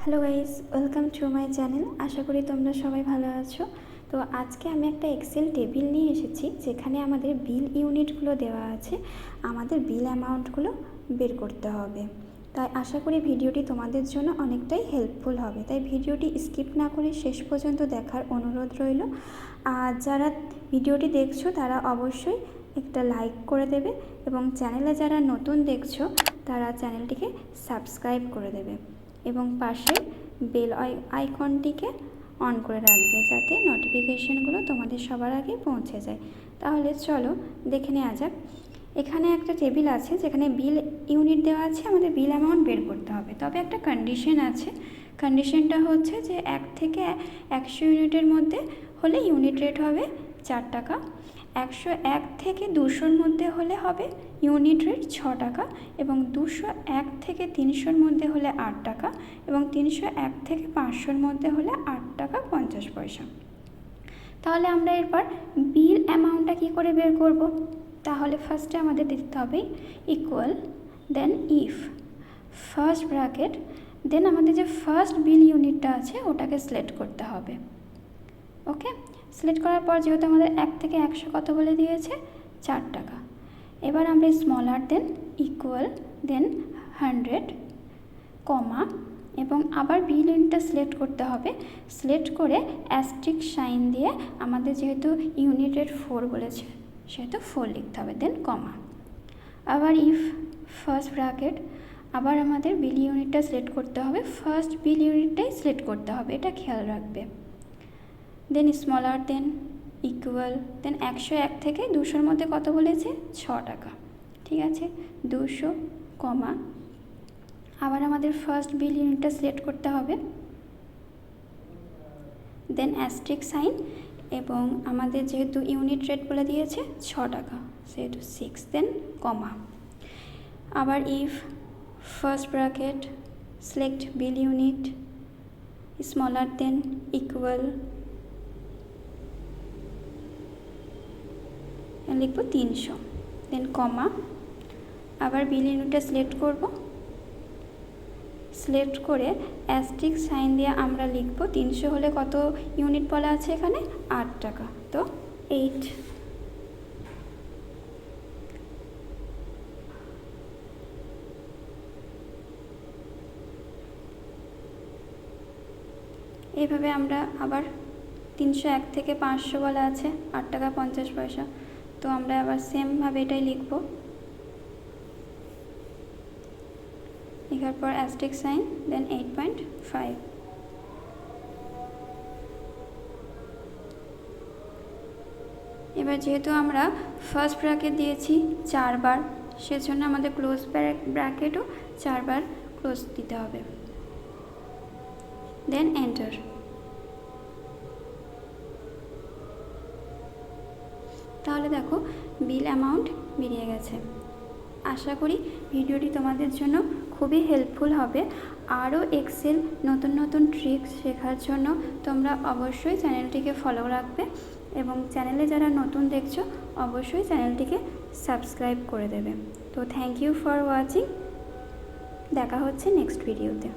Hello guys, welcome to my channel. আশা করি তোমরা সবাই ভালো আছো। তো আজকে আমি একটা এক্সেল টেবিল নিয়ে এসেছি যেখানে আমাদের বিল ইউনিটগুলো দেওয়া আছে, আমাদের বিল অ্যামাউন্টগুলো বের করতে হবে। তাই আশা করি ভিডিওটি তোমাদের জন্য অনেকটাই হেল্পফুল হবে, তাই ভিডিওটি স্কিপ না করে শেষ পর্যন্ত দেখার অনুরোধ রইল। আর যারা ভিডিওটি দেখছো তারা অবশ্যই একটা লাইক করে দেবে এবং চ্যানেলে যারা নতুন দেখছো তারা চ্যানেলটিকে সাবস্ক্রাইব করে দেবে এবং পাশে বেল আইকনটিকে অন করে রাখবে যাতে নোটিফিকেশনগুলো তোমাদের সবার আগে পৌঁছে যায়। তাহলে চলো দেখে নেওয়া যাক। এখানে একটা টেবিল আছে যেখানে বিল ইউনিট দেওয়া আছে, আমাদের বিল অ্যামাউন্ট বের করতে হবে। তবে একটা কন্ডিশন আছে, কন্ডিশনটা হচ্ছে যে 1 থেকে 100 ইউনিটের মধ্যে হলে ইউনিট রেট হবে 4 টাকা, 101 থেকে 200-র মধ্যে হলে হবে ইউনিট রেট 6 টাকা, এবং 201 থেকে 300-র মধ্যে হলে 8 টাকা, এবং 301 থেকে 500-র মধ্যে হলে 8 টাকা 50 পয়সা। তাহলে আমরা এরপর বিল অ্যামাউন্টটা কী করে বের করব? তাহলে ফার্স্টে আমাদের দিতে হবে equal, then if, first bracket, then আমাদের যে ফার্স্ট বিল ইউনিটটা আছে ওটাকে সিলেক্ট করতে হবে। ওকে, সিলেক্ট করার পর যেহেতু আমাদের 1 থেকে 100 কত বলে দিয়েছে 4 টাকা, এবার আমরা স্মলার দেন ইকুয়াল, দেন 100, কমা, এবং আবার বিল ইউনিটটা সিলেক্ট করতে হবে। সিলেক্ট করে অ্যাস্টেরিস্ক সাইন দিয়ে আমাদের যেহেতু ইউনিট রেট 4 বলেছে সেহেতু 4 লিখতে হবে, দেন কমা। আবার ইফ, ফার্স্ট ব্র্যাকেট, আবার আমাদের বিল ইউনিটটা সিলেক্ট করতে হবে, ফার্স্ট বিল ইউনিটটাই সিলেক্ট করতে হবে, এটা খেয়াল রাখবে। দেন স্মলার দেন ইকুয়াল, দেন 101 থেকে 200-র মধ্যে কত বলেছে 6 টাকা, ঠিক আছে, 200, কমা, আবার আমাদের ফার্স্ট বিল ইউনিটটা সিলেক্ট করতে হবে, দেন অ্যাস্টেরিস্ক সাইন, এবং আমাদের যেহেতু ইউনিট রেট বলে দিয়েছে 6 টাকা সেহেতু 6, দেন কমা। আবার if, first bracket, select bill unit, smaller than equal, লিখব 300, দেন কমা, আবার বিল ইউনিটটা সিলেক্ট করব, সিলেক্ট করে অ্যাস্টেরিস্ক সাইন দিয়ে আমরা লিখব 300 হলে কত ইউনিট বলা আছে এখানে 8 টাকা, তো 8। এইভাবে আমরা আবার 301 থেকে 500 বলা আছে 8 টাকা 50 পয়সা, তো আমরা আবার সেমভাবে এটাই লিখব, লেখার পর অ্যাস্টেরিস্ক সাইন, দেন 8.5। এবার যেহেতু আমরা ফার্স্ট ব্র্যাকেট দিয়েছি 4 বার, সেজন্য আমাদের ক্লোজ ব্র্যাকেটও 4 বার ক্লোজ দিতে হবে, দেন এন্টার। তাহলে দেখো বিল অ্যামাউন্ট বেরিয়ে গেছে। আশা করি ভিডিওটি তোমাদের জন্য খুবই হেল্পফুল হবে। আরও এক্সেল নতুন নতুন ট্রিক্স শেখার জন্য তোমরা অবশ্যই চ্যানেলটিকে ফলো রাখবে এবং চ্যানেলে যারা নতুন দেখছো অবশ্যই চ্যানেলটিকে সাবস্ক্রাইব করে দেবে। তো থ্যাংক ইউ ফর ওয়াচিং, দেখা হচ্ছে নেক্সট ভিডিওতে।